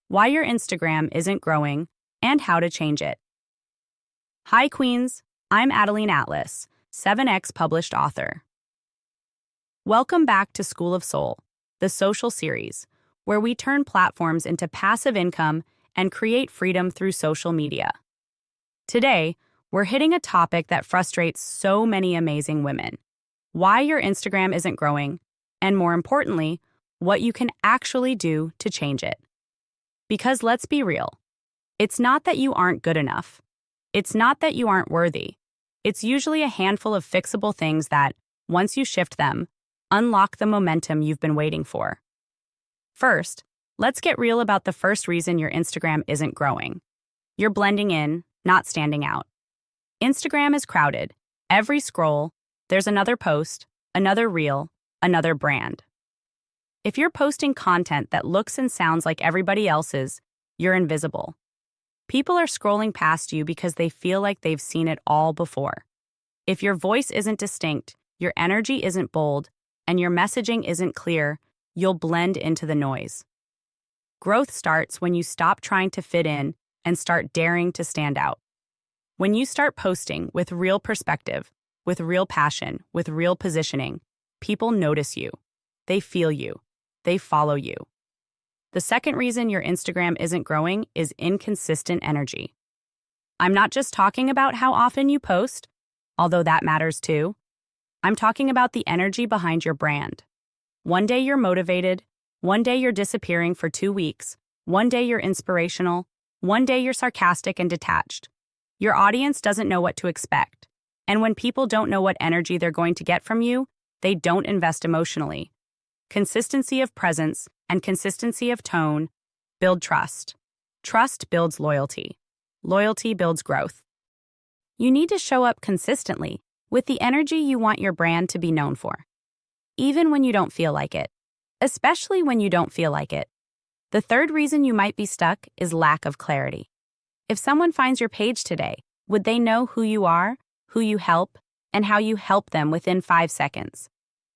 why your Instagram isn't growing, and how to change it. Hi, Queens. I'm ADELINE Atlas, 7X published author. Welcome back to School of Soul, the social series, where we turn platforms into passive income and create freedom through social media. Today, we're hitting a topic that frustrates so many amazing women: why your Instagram isn't growing, and more importantly, what you can actually do to change it. Because let's be real, it's not that you aren't good enough. It's not that you aren't worthy. It's usually a handful of fixable things that, once you shift them, unlock the momentum you've been waiting for. First, let's get real about the first reason your Instagram isn't growing. You're blending in, not standing out. Instagram is crowded. Every scroll, there's another post, another reel, another brand. If you're posting content that looks and sounds like everybody else's, you're invisible. People are scrolling past you because they feel like they've seen it all before. If your voice isn't distinct, your energy isn't bold, and your messaging isn't clear, you'll blend into the noise. Growth starts when you stop trying to fit in and start daring to stand out. When you start posting with real perspective, with real passion, with real positioning, people notice you. They feel you. They follow you. The second reason your Instagram isn't growing is inconsistent energy. I'm not just talking about how often you post, although that matters too. I'm talking about the energy behind your brand. One day you're motivated, one day you're disappearing for 2 weeks, one day you're inspirational, one day you're sarcastic and detached. Your audience doesn't know what to expect. And when people don't know what energy they're going to get from you, they don't invest emotionally. Consistency of presence and consistency of tone build trust. Trust builds loyalty. Loyalty builds growth. You need to show up consistently with the energy you want your brand to be known for, even when you don't feel like it, especially when you don't feel like it. The third reason you might be stuck is lack of clarity. If someone finds your page today, would they know who you are, who you help, and how you help them within 5 seconds?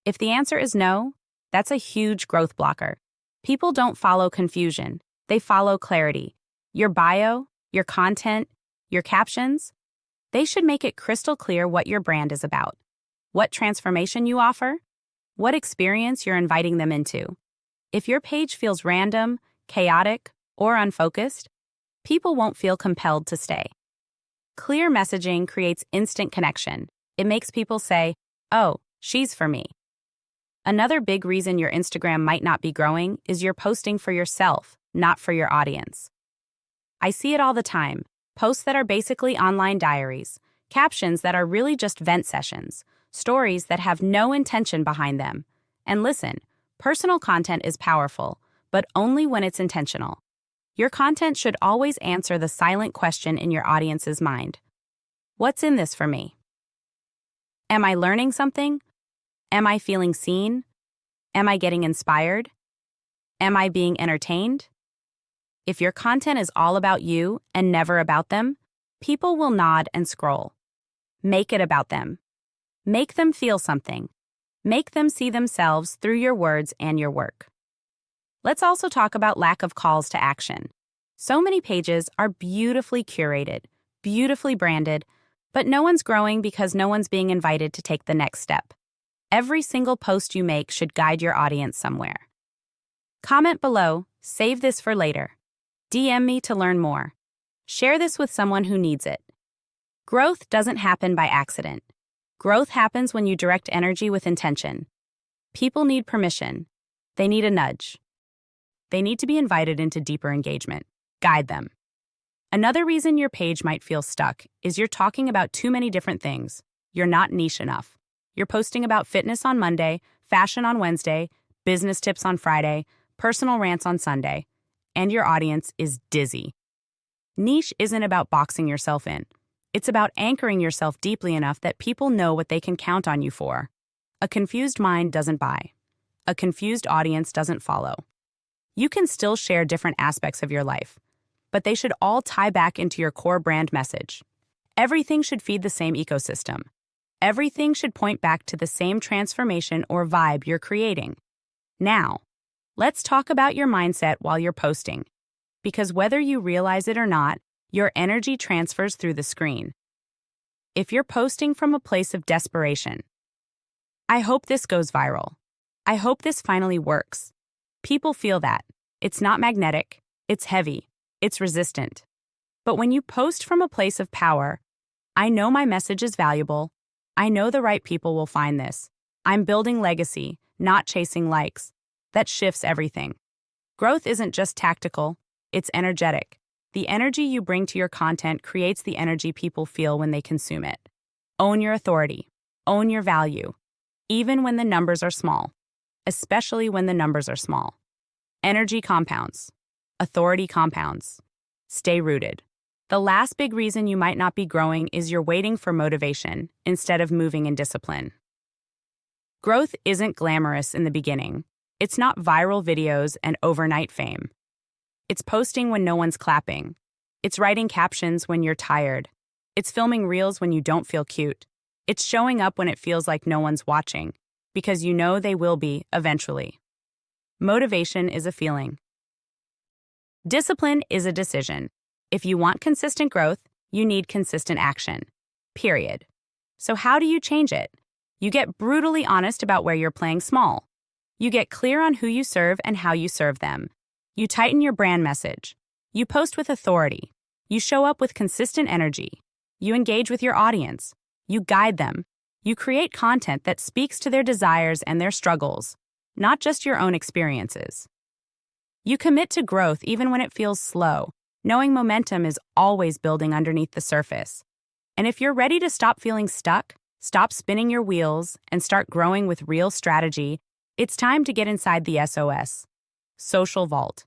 If the answer is no, that's a huge growth blocker. People don't follow confusion. They follow clarity. Your bio, your content, your captions, they should make it crystal clear what your brand is about, what transformation you offer, what experience you're inviting them into. If your page feels random, chaotic, or unfocused, people won't feel compelled to stay. Clear messaging creates instant connection. It makes people say, "Oh, she's for me." Another big reason your Instagram might not be growing is you're posting for yourself, not for your audience. I see it all the time. Posts that are basically online diaries, captions that are really just vent sessions, stories that have no intention behind them. And listen, personal content is powerful, but only when it's intentional. Your content should always answer the silent question in your audience's mind. What's in this for me? Am I learning something? Am I feeling seen? Am I getting inspired? Am I being entertained? If your content is all about you and never about them, people will nod and scroll. Make it about them. Make them feel something. Make them see themselves through your words and your work. Let's also talk about lack of calls to action. So many pages are beautifully curated, beautifully branded, but no one's growing because no one's being invited to take the next step. Every single post you make should guide your audience somewhere. Comment below, save this for later. DM me to learn more. Share this with someone who needs it. Growth doesn't happen by accident. Growth happens when you direct energy with intention. People need permission. They need a nudge. They need to be invited into deeper engagement. Guide them. Another reason your page might feel stuck is you're talking about too many different things. You're not niche enough. You're posting about fitness on Monday, fashion on Wednesday, business tips on Friday, personal rants on Sunday, and your audience is dizzy. Niche isn't about boxing yourself in. It's about anchoring yourself deeply enough that people know what they can count on you for. A confused mind doesn't buy. A confused audience doesn't follow. You can still share different aspects of your life, but they should all tie back into your core brand message. Everything should feed the same ecosystem. Everything should point back to the same transformation or vibe you're creating. Now, let's talk about your mindset while you're posting. because whether you realize it or not, your energy transfers through the screen. If you're posting from a place of desperation, I hope this goes viral. I hope this finally works. People feel that. It's not magnetic, it's heavy, it's resistant. But when you post from a place of power, I know my message is valuable. I know the right people will find this. I'm building legacy, not chasing likes. That shifts everything. Growth isn't just tactical, it's energetic. The energy you bring to your content creates the energy people feel when they consume it. Own your authority. Own your value. Even when the numbers are small. Especially when the numbers are small. Energy compounds. Authority compounds. Stay rooted. The last big reason you might not be growing is you're waiting for motivation instead of moving in discipline. Growth isn't glamorous in the beginning. It's not viral videos and overnight fame. It's posting when no one's clapping. It's writing captions when you're tired. It's filming reels when you don't feel cute. It's showing up when it feels like no one's watching, because you know they will be eventually. Motivation is a feeling. Discipline is a decision. If you want consistent growth, you need consistent action. Period. So how do you change it? You get brutally honest about where you're playing small. You get clear on who you serve and how you serve them. You tighten your brand message. You post with authority. You show up with consistent energy. You engage with your audience. You guide them. You create content that speaks to their desires and their struggles, not just your own experiences. You commit to growth even when it feels slow, knowing momentum is always building underneath the surface. And if you're ready to stop feeling stuck, stop spinning your wheels, and start growing with real strategy, it's time to get inside the SOS. Social Vault.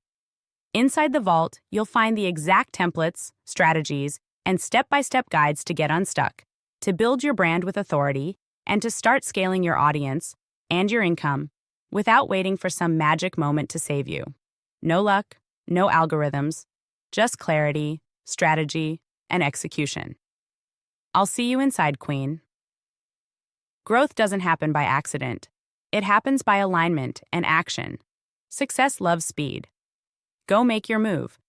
Inside the vault, you'll find the exact templates, strategies, and step-by-step guides to get unstuck, to build your brand with authority, and to start scaling your audience and your income without waiting for some magic moment to save you. No luck, no algorithms, just clarity, strategy, and execution. I'll see you inside, Queen. Growth doesn't happen by accident. It happens by alignment and action. Success loves speed. Go make your move.